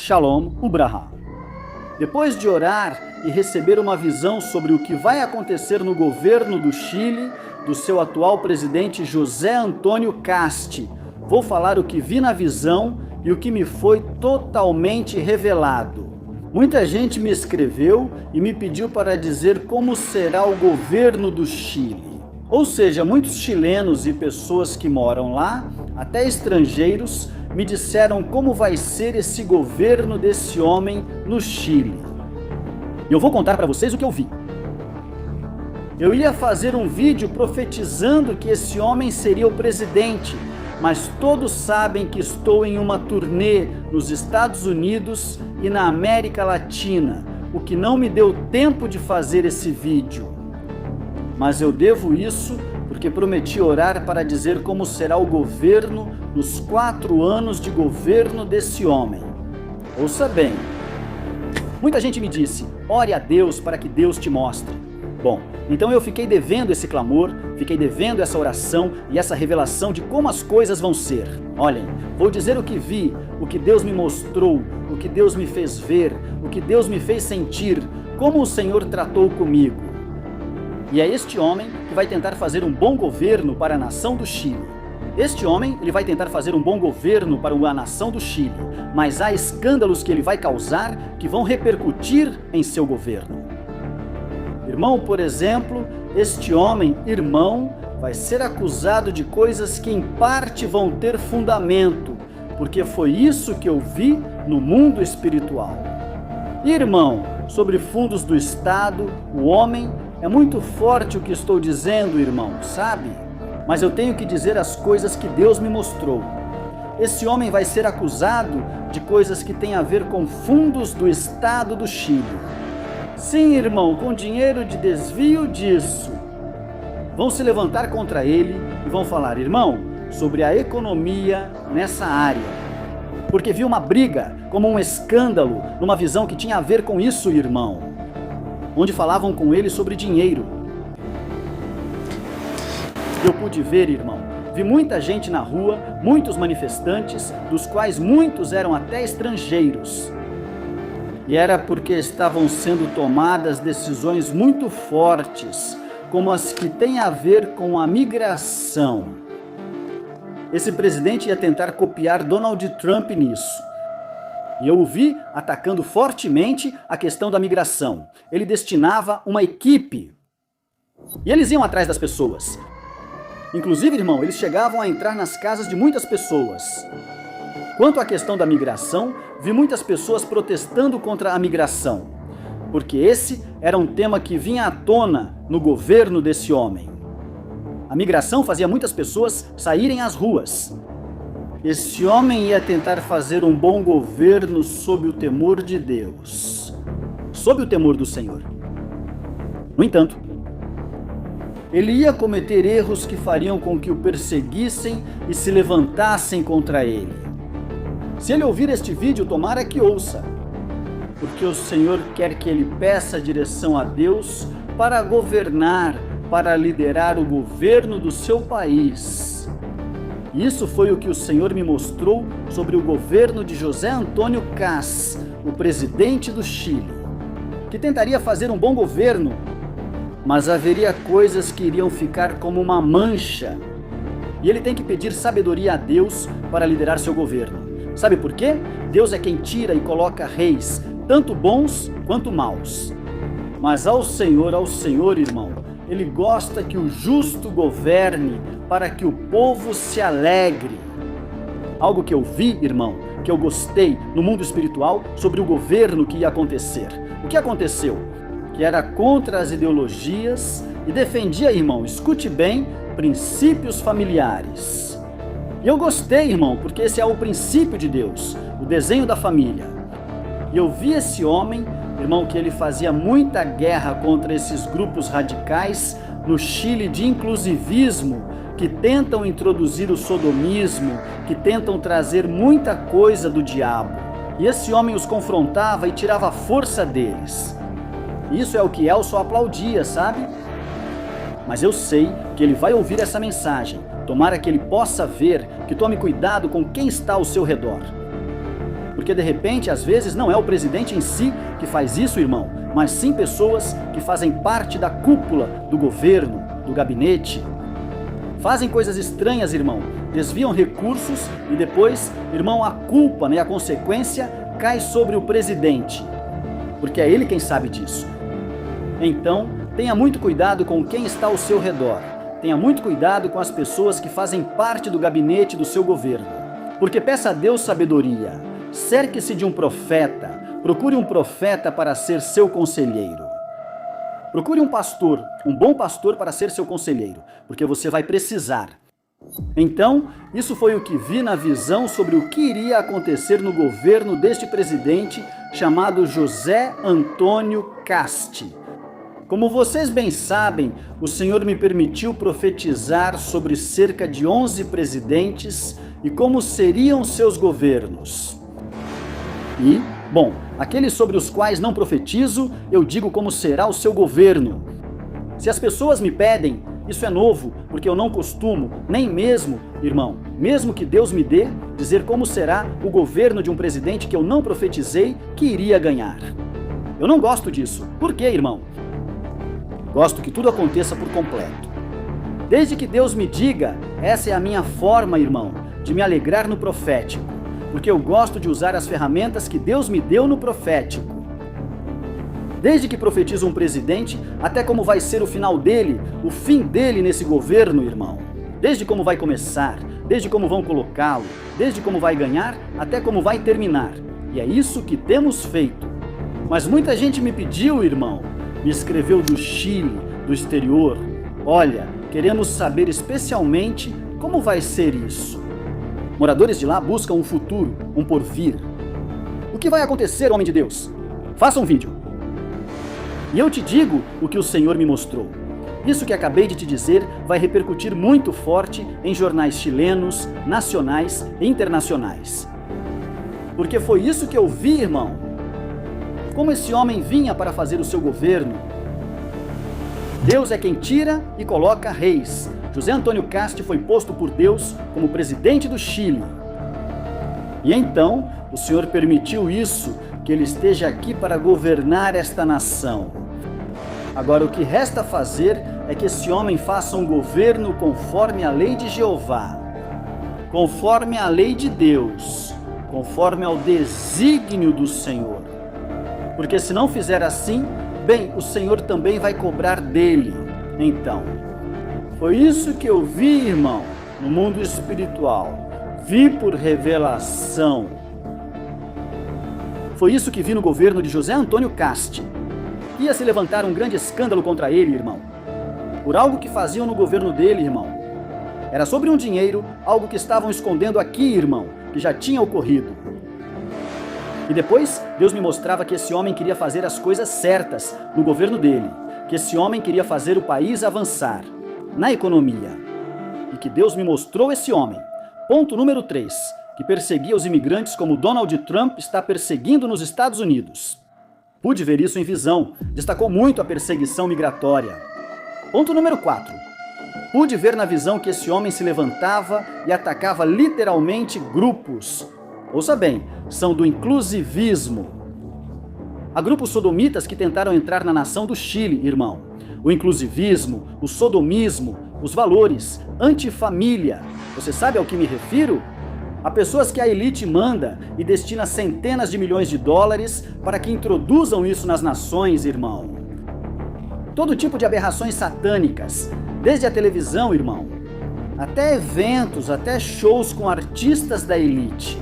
Shalom Ubraha. Depois de orar e receber uma visão sobre o que vai acontecer no governo do Chile, do seu atual presidente José Antônio Cast, vou falar o que vi na visão e o que me foi totalmente revelado. Muita gente me escreveu e me pediu para dizer como será o governo do Chile. Ou seja, muitos chilenos e pessoas que moram lá, até estrangeiros, me disseram como vai ser esse governo desse homem no Chile. E eu vou contar para vocês o que eu vi. Eu ia fazer um vídeo profetizando que esse homem seria o presidente, mas todos sabem que estou em uma turnê nos Estados Unidos e na América Latina, o que não me deu tempo de fazer esse vídeo. Mas eu devo isso porque prometi orar para dizer como será o governo nos 4 anos de governo desse homem. Ouça bem. Muita gente me disse, ore a Deus para que Deus te mostre. Bom, então eu fiquei devendo esse clamor, fiquei devendo essa oração e essa revelação de como as coisas vão ser. Olhem, vou dizer o que vi, o que Deus me mostrou, o que Deus me fez ver, o que Deus me fez sentir, como o Senhor tratou comigo. E é este homem que vai tentar fazer um bom governo para a nação do Chile. Este homem, ele vai tentar fazer um bom governo para a nação do Chile, mas há escândalos que ele vai causar que vão repercutir em seu governo. Irmão, por exemplo, este homem, irmão, vai ser acusado de coisas que em parte vão ter fundamento, porque foi isso que eu vi no mundo espiritual. Irmão, sobre fundos do Estado, o homem, é muito forte o que estou dizendo, irmão, sabe? Mas eu tenho que dizer as coisas que Deus me mostrou. Esse homem vai ser acusado de coisas que têm a ver com fundos do Estado do Chile. Sim, irmão, com dinheiro de desvio disso. Vão se levantar contra ele e vão falar, irmão, sobre a economia nessa área. Porque viu uma briga, como um escândalo, numa visão que tinha a ver com isso, irmão. Onde falavam com ele sobre dinheiro. Eu pude ver, irmão, vi muita gente na rua, muitos manifestantes, dos quais muitos eram até estrangeiros. E era porque estavam sendo tomadas decisões muito fortes, como as que têm a ver com a migração. Esse presidente ia tentar copiar Donald Trump nisso. E eu o vi atacando fortemente a questão da migração. Ele destinava uma equipe. E eles iam atrás das pessoas. Inclusive, irmão, eles chegavam a entrar nas casas de muitas pessoas. Quanto à questão da migração, vi muitas pessoas protestando contra a migração. Porque esse era um tema que vinha à tona no governo desse homem. A migração fazia muitas pessoas saírem às ruas. Esse homem ia tentar fazer um bom governo sob o temor de Deus, sob o temor do Senhor. No entanto, ele ia cometer erros que fariam com que o perseguissem e se levantassem contra ele. Se ele ouvir este vídeo, tomara que ouça, porque o Senhor quer que ele peça direção a Deus para governar, para liderar o governo do seu país. Isso foi o que o Senhor me mostrou sobre o governo de José Antônio Cast, o presidente do Chile, que tentaria fazer um bom governo, mas haveria coisas que iriam ficar como uma mancha. E ele tem que pedir sabedoria a Deus para liderar seu governo. Sabe por quê? Deus é quem tira e coloca reis, tanto bons quanto maus. Mas ao Senhor, irmão, Ele gosta que o justo governe para que o povo se alegre. Algo que eu vi, irmão, que eu gostei no mundo espiritual sobre o governo que ia acontecer. O que aconteceu? Que era contra as ideologias e defendia, irmão, escute bem, princípios familiares. E eu gostei, irmão, porque esse é o princípio de Deus, o desenho da família. E eu vi esse homem, irmão, que ele fazia muita guerra contra esses grupos radicais no Chile de inclusivismo, que tentam introduzir o sodomismo, que tentam trazer muita coisa do diabo. E esse homem os confrontava e tirava a força deles. Isso é o que Elson aplaudia, sabe? Mas eu sei que ele vai ouvir essa mensagem. Tomara que ele possa ver, que tome cuidado com quem está ao seu redor. Porque de repente, às vezes, não é o presidente em si que faz isso, irmão, mas sim pessoas que fazem parte da cúpula do governo, do gabinete. Fazem coisas estranhas, irmão, desviam recursos e depois, irmão, a culpa, a consequência cai sobre o presidente, porque é ele quem sabe disso. Então, tenha muito cuidado com quem está ao seu redor. Tenha muito cuidado com as pessoas que fazem parte do gabinete do seu governo. Porque peça a Deus sabedoria. Cerque-se de um profeta. Procure um profeta para ser seu conselheiro. Procure um pastor, um bom pastor para ser seu conselheiro, porque você vai precisar. Então, isso foi o que vi na visão sobre o que iria acontecer no governo deste presidente chamado José Antônio Casti. Como vocês bem sabem, o Senhor me permitiu profetizar sobre cerca de 11 presidentes e como seriam seus governos. E, bom, aqueles sobre os quais não profetizo, eu digo como será o seu governo. Se as pessoas me pedem, isso é novo, porque eu não costumo, nem mesmo, irmão, mesmo que Deus me dê, dizer como será o governo de um presidente que eu não profetizei que iria ganhar. Eu não gosto disso. Por quê, irmão? Gosto que tudo aconteça por completo. Desde que Deus me diga, essa é a minha forma, irmão, de me alegrar no profético, porque eu gosto de usar as ferramentas que Deus me deu no profético. Desde que profetizo um presidente, até como vai ser o final dele, o fim dele nesse governo, irmão. Desde como vai começar, desde como vão colocá-lo, desde como vai ganhar, até como vai terminar. E é isso que temos feito. Mas muita gente me pediu, irmão, me escreveu do Chile, do exterior. Olha, queremos saber especialmente como vai ser isso. Moradores de lá buscam um futuro, um porvir. O que vai acontecer, homem de Deus? Faça um vídeo. E eu te digo o que o Senhor me mostrou. Isso que acabei de te dizer vai repercutir muito forte em jornais chilenos, nacionais e internacionais. Porque foi isso que eu vi, irmão. Como esse homem vinha para fazer o seu governo. Deus é quem tira e coloca reis. José Antônio Casti foi posto por Deus como presidente do Chile. E então, o Senhor permitiu isso, que ele esteja aqui para governar esta nação. Agora, o que resta fazer é que esse homem faça um governo conforme a lei de Jeová, conforme a lei de Deus, conforme ao desígnio do Senhor. Porque se não fizer assim, bem, o Senhor também vai cobrar dele. Então, foi isso que eu vi, irmão, no mundo espiritual. Vi por revelação. Foi isso que vi no governo de José Antônio Casti. Ia se levantar um grande escândalo contra ele, irmão. Por algo que faziam no governo dele, irmão. Era sobre um dinheiro, algo que estavam escondendo aqui, irmão, que já tinha ocorrido. E depois, Deus me mostrava que esse homem queria fazer as coisas certas no governo dele. Que esse homem queria fazer o país avançar na economia. E que Deus me mostrou esse homem. Ponto número 3. Que perseguia os imigrantes como Donald Trump está perseguindo nos Estados Unidos. Pude ver isso em visão, destacou muito a perseguição migratória. Ponto número 4. Pude ver na visão que esse homem se levantava e atacava literalmente grupos. Ouça bem, são do inclusivismo. Há grupos sodomitas que tentaram entrar na nação do Chile, irmão. O inclusivismo, o sodomismo, os valores, antifamília. Você sabe ao que me refiro? Há pessoas que a elite manda e destina centenas de milhões de dólares para que introduzam isso nas nações, irmão. Todo tipo de aberrações satânicas, desde a televisão, irmão, até eventos, até shows com artistas da elite,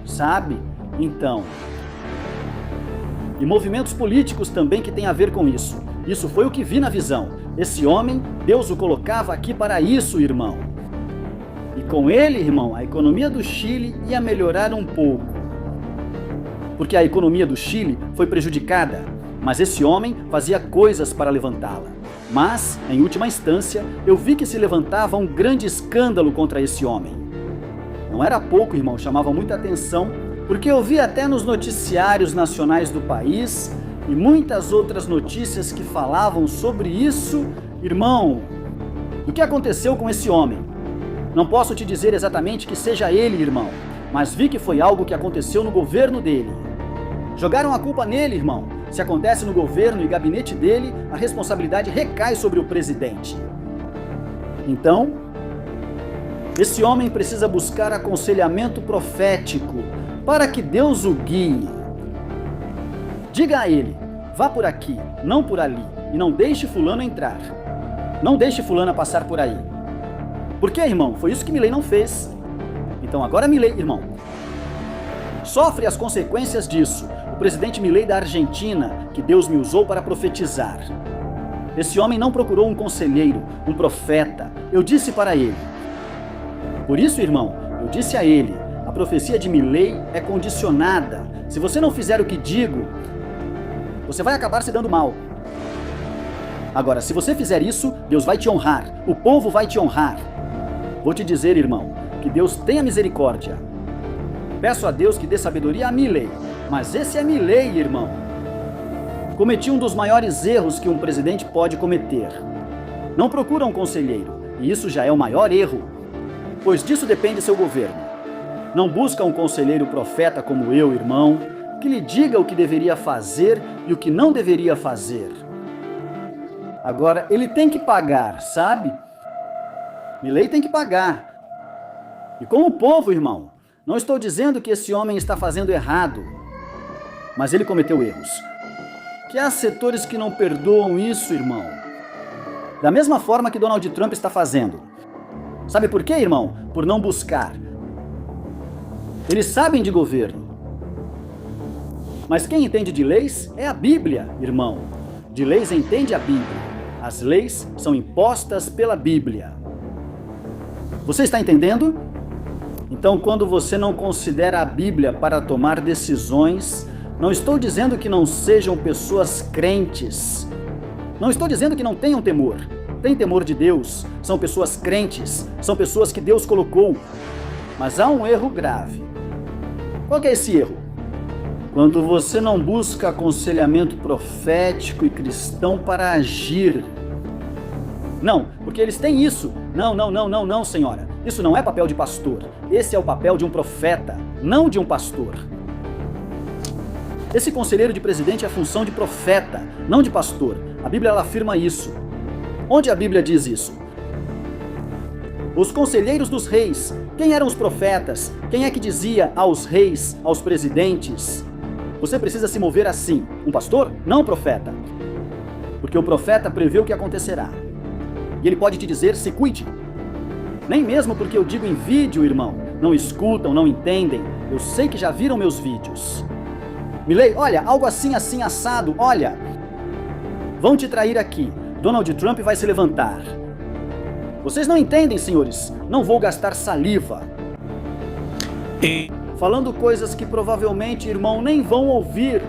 sabe? Então, e movimentos políticos também que têm a ver com isso. Isso foi o que vi na visão. Esse homem, Deus o colocava aqui para isso, irmão. E com ele, irmão, a economia do Chile ia melhorar um pouco. Porque a economia do Chile foi prejudicada, mas esse homem fazia coisas para levantá-la. Mas, em última instância, eu vi que se levantava um grande escândalo contra esse homem. Não era pouco, irmão, chamava muita atenção, porque eu vi até nos noticiários nacionais do país e muitas outras notícias que falavam sobre isso, irmão, do que aconteceu com esse homem. Não posso te dizer exatamente que seja ele, irmão, mas vi que foi algo que aconteceu no governo dele. Jogaram a culpa nele, irmão. Se acontece no governo e gabinete dele, a responsabilidade recai sobre o presidente. Então, esse homem precisa buscar aconselhamento profético para que Deus o guie. Diga a ele, vá por aqui, não por ali, e não deixe fulano entrar. Não deixe fulana passar por aí. Por quê, irmão? Foi isso que Milei não fez. Então agora Milei, irmão, sofre as consequências disso. O presidente Milei da Argentina, que Deus me usou para profetizar. Esse homem não procurou um conselheiro, um profeta. Eu disse para ele. Por isso, irmão, eu disse a ele, a profecia de Milei é condicionada. Se você não fizer o que digo, você vai acabar se dando mal. Agora, se você fizer isso, Deus vai te honrar. O povo vai te honrar. Vou te dizer, irmão, que Deus tenha misericórdia. Peço a Deus que dê sabedoria a Milei. Mas esse é Milei, irmão. Cometi um dos maiores erros que um presidente pode cometer. Não procura um conselheiro, e isso já é o maior erro, pois disso depende seu governo. Não busca um conselheiro profeta como eu, irmão, que lhe diga o que deveria fazer e o que não deveria fazer. Agora, ele tem que pagar, sabe? Milei tem que pagar. E com o povo, irmão, não estou dizendo que esse homem está fazendo errado, mas ele cometeu erros. Que há setores que não perdoam isso, irmão. Da mesma forma que Donald Trump está fazendo. Sabe por quê, irmão? Por não buscar. Eles sabem de governo. Mas quem entende de leis é a Bíblia, irmão. De leis entende a Bíblia. As leis são impostas pela Bíblia. Você está entendendo? Então, quando você não considera a Bíblia para tomar decisões, não estou dizendo que não sejam pessoas crentes. Não estou dizendo que não tenham temor. Tem temor de Deus. São pessoas crentes. São pessoas que Deus colocou. Mas há um erro grave. Qual que é esse erro? Quando você não busca aconselhamento profético e cristão para agir. Não, porque eles têm isso. Não, senhora. Isso não é papel de pastor. Esse é o papel de um profeta, não de um pastor. Esse conselheiro de presidente é a função de profeta, não de pastor. A Bíblia ela afirma isso. Onde a Bíblia diz isso? Os conselheiros dos reis. Quem eram os profetas? Quem é que dizia aos reis, aos presidentes? Você precisa se mover assim. Um pastor? Não um profeta. Porque o profeta prevê o que acontecerá. E ele pode te dizer, se cuide. Nem mesmo porque eu digo em vídeo, irmão. Não escutam, não entendem. Eu sei que já viram meus vídeos. Milei, olha, algo assim, assado, olha. Vão te trair aqui. Donald Trump vai se levantar. Vocês não entendem, senhores. Não vou gastar saliva. Falando coisas que provavelmente, irmão, nem vão ouvir.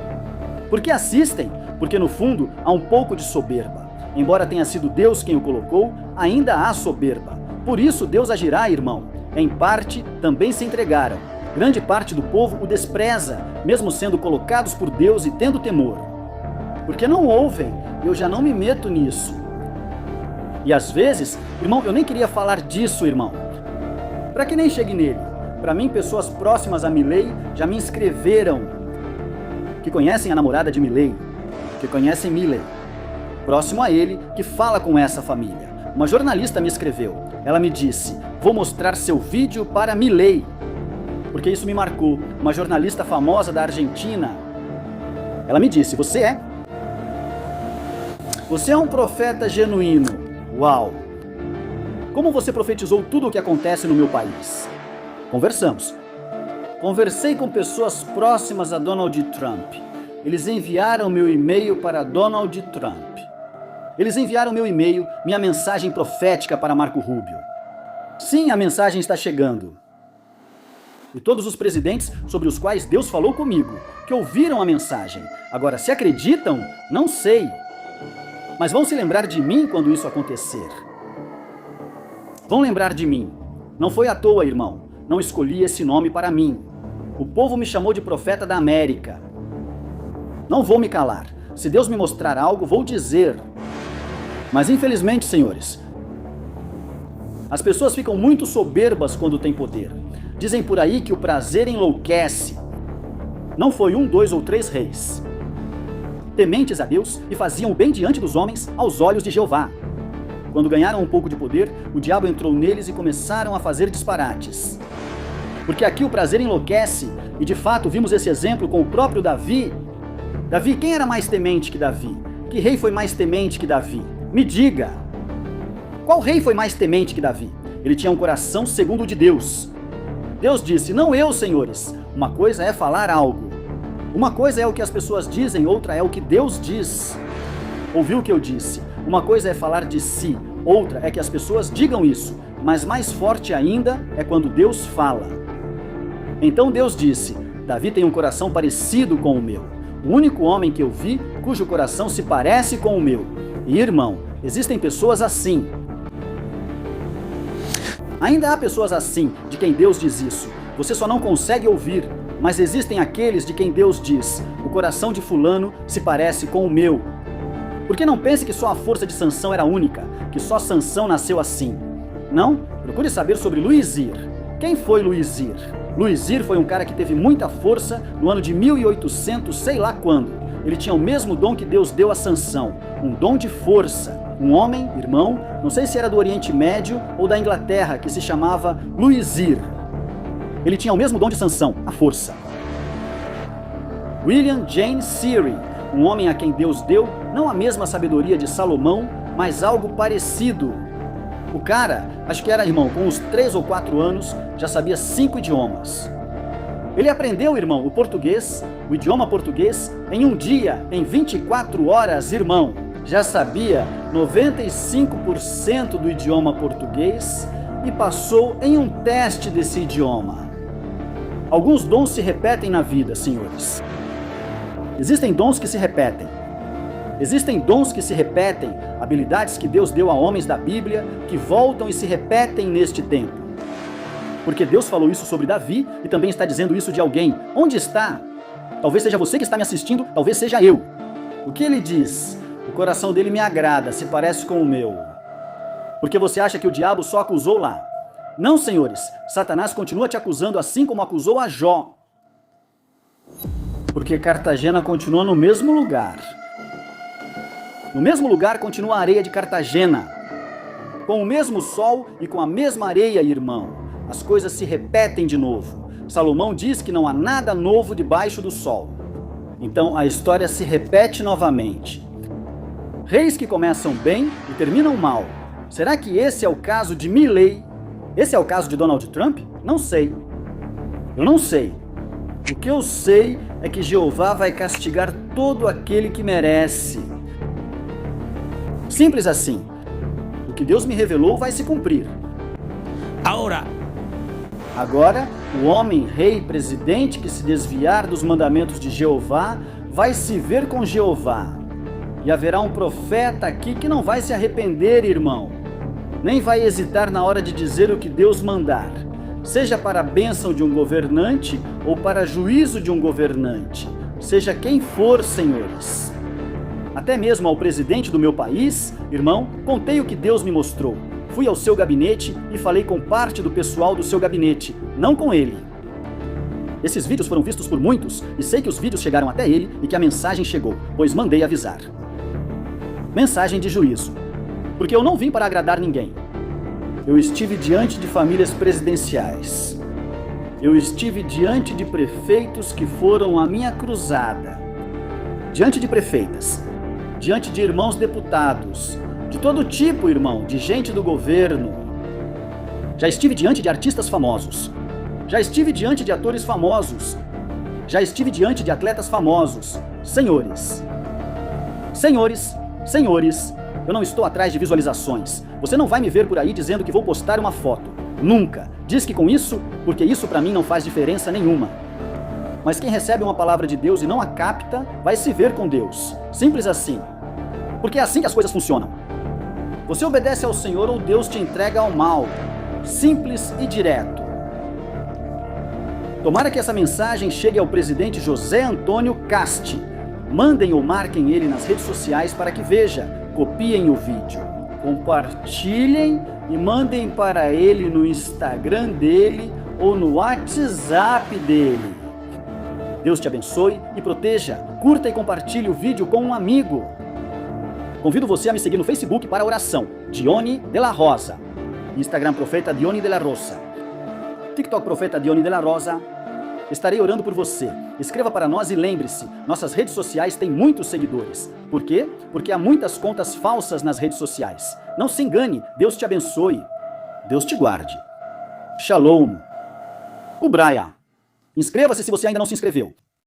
Porque assistem, porque no fundo há um pouco de soberba. Embora tenha sido Deus quem o colocou, ainda há soberba. Por isso Deus agirá, irmão. Em parte, também se entregaram. Grande parte do povo o despreza, mesmo sendo colocados por Deus e tendo temor. Porque não ouvem, eu já não me meto nisso. E às vezes, irmão, eu nem queria falar disso, irmão. Para que nem chegue nele. Para mim, pessoas próximas a Milei já me escreveram, que conhecem a namorada de Milei, que conhecem Milei, próximo a ele, que fala com essa família. Uma jornalista me escreveu. Ela me disse, vou mostrar seu vídeo para Milei. Porque isso me marcou. Uma jornalista famosa da Argentina. Ela me disse, você é um profeta genuíno. Uau! Como você profetizou tudo o que acontece no meu país? Conversamos. Conversei com pessoas próximas a Donald Trump. Eles enviaram meu e-mail para Donald Trump. Eles enviaram meu e-mail, minha mensagem profética para Marco Rubio. Sim, a mensagem está chegando. E todos os presidentes sobre os quais Deus falou comigo, que ouviram a mensagem. Agora, se acreditam, não sei. Mas vão se lembrar de mim quando isso acontecer. Vão lembrar de mim. Não foi à toa, irmão. Não escolhi esse nome para mim. O povo me chamou de profeta da América. Não vou me calar. Se Deus me mostrar algo, vou dizer. Mas infelizmente, senhores, as pessoas ficam muito soberbas quando têm poder. Dizem por aí que o prazer enlouquece. Não foi 1, 2 ou 3 reis, tementes a Deus e faziam o bem diante dos homens aos olhos de Jeová. Quando ganharam um pouco de poder, o diabo entrou neles e começaram a fazer disparates. Porque aqui o prazer enlouquece, e de fato vimos esse exemplo com o próprio Davi. Davi, quem era mais temente que Davi? Que rei foi mais temente que Davi? Me diga! Qual rei foi mais temente que Davi? Ele tinha um coração segundo o de Deus. Deus disse, não eu, senhores. Uma coisa é falar algo. Uma coisa é o que as pessoas dizem, outra é o que Deus diz. Ouviu o que eu disse? Uma coisa é falar de si, outra é que as pessoas digam isso. Mas mais forte ainda é quando Deus fala. Então Deus disse, Davi tem um coração parecido com o meu. O único homem que eu vi cujo coração se parece com o meu. E irmão, existem pessoas assim. Ainda há pessoas assim, de quem Deus diz isso. Você só não consegue ouvir, mas existem aqueles de quem Deus diz, o coração de fulano se parece com o meu. Porque não pense que só a força de Sansão era única, que só Sansão nasceu assim. Não, procure saber sobre Luizir. Quem foi Luizir? Luizir foi um cara que teve muita força no ano de 1800, sei lá quando. Ele tinha o mesmo dom que Deus deu a Sansão, um dom de força. Um homem, irmão, não sei se era do Oriente Médio ou da Inglaterra, que se chamava Luizir. Ele tinha o mesmo dom de Sansão, a força. William James Seary, um homem a quem Deus deu não a mesma sabedoria de Salomão, mas algo parecido. O cara, acho que era, irmão, com uns 3 ou 4 anos, já sabia 5 idiomas. Ele aprendeu, irmão, o português, o idioma português, em um dia, em 24 horas, irmão. Já sabia 95% do idioma português e passou em um teste desse idioma. Alguns dons se repetem na vida, senhores. Existem dons que se repetem. Existem dons que se repetem, habilidades que Deus deu a homens da Bíblia, que voltam e se repetem neste tempo. Porque Deus falou isso sobre Davi e também está dizendo isso de alguém. Onde está? Talvez seja você que está me assistindo, talvez seja eu. O que ele diz? O coração dele me agrada, se parece com o meu. Porque você acha que o diabo só acusou lá. Não, senhores, Satanás continua te acusando assim como acusou a Jó. Porque Cartagena continua no mesmo lugar. No mesmo lugar continua a areia de Cartagena. Com o mesmo sol e com a mesma areia, irmão. As coisas se repetem de novo. Salomão diz que não há nada novo debaixo do sol. Então a história se repete novamente. Reis que começam bem e terminam mal. Será que esse é o caso de Milley? Esse é o caso de Donald Trump? Não sei. Eu não sei. O que eu sei é que Jeová vai castigar todo aquele que merece. Simples assim. O que Deus me revelou vai se cumprir. Agora, o homem, rei, presidente que se desviar dos mandamentos de Jeová vai se ver com Jeová. E haverá um profeta aqui que não vai se arrepender, irmão. Nem vai hesitar na hora de dizer o que Deus mandar. Seja para a bênção de um governante ou para juízo de um governante. Seja quem for, senhores. Até mesmo ao presidente do meu país, irmão, contei o que Deus me mostrou. Fui ao seu gabinete e falei com parte do pessoal do seu gabinete, não com ele. Esses vídeos foram vistos por muitos e sei que os vídeos chegaram até ele e que a mensagem chegou, pois mandei avisar. Mensagem de juízo. Porque eu não vim para agradar ninguém. Eu estive diante de famílias presidenciais. Eu estive diante de prefeitos que foram a minha cruzada. Diante de prefeitas. Diante de irmãos deputados. De todo tipo, irmão, de gente do governo. Já estive diante de artistas famosos. Já estive diante de atores famosos. Já estive diante de atletas famosos. Senhores. Senhores. Senhores, eu não estou atrás de visualizações. Você não vai me ver por aí dizendo que vou postar uma foto. Nunca. Diz que com isso, porque isso para mim não faz diferença nenhuma. Mas quem recebe uma palavra de Deus e não a capta, vai se ver com Deus. Simples assim. Porque é assim que as coisas funcionam. Você obedece ao Senhor ou Deus te entrega ao mal. Simples e direto. Tomara que essa mensagem chegue ao presidente José Antônio Casti. Mandem ou marquem ele nas redes sociais para que veja. Copiem o vídeo, compartilhem e mandem para ele no Instagram dele ou no WhatsApp dele. Deus te abençoe e proteja. Curta e compartilhe o vídeo com um amigo. Convido você a me seguir no Facebook para oração, Dione de la Rosa. Instagram, Profeta Dione de la Rosa. TikTok, Profeta Dione de la Rosa. Estarei orando por você. Escreva para nós e lembre-se, nossas redes sociais têm muitos seguidores. Por quê? Porque há muitas contas falsas nas redes sociais. Não se engane, Deus te abençoe. Deus te guarde. Shalom. O Braia. Inscreva-se se você ainda não se inscreveu.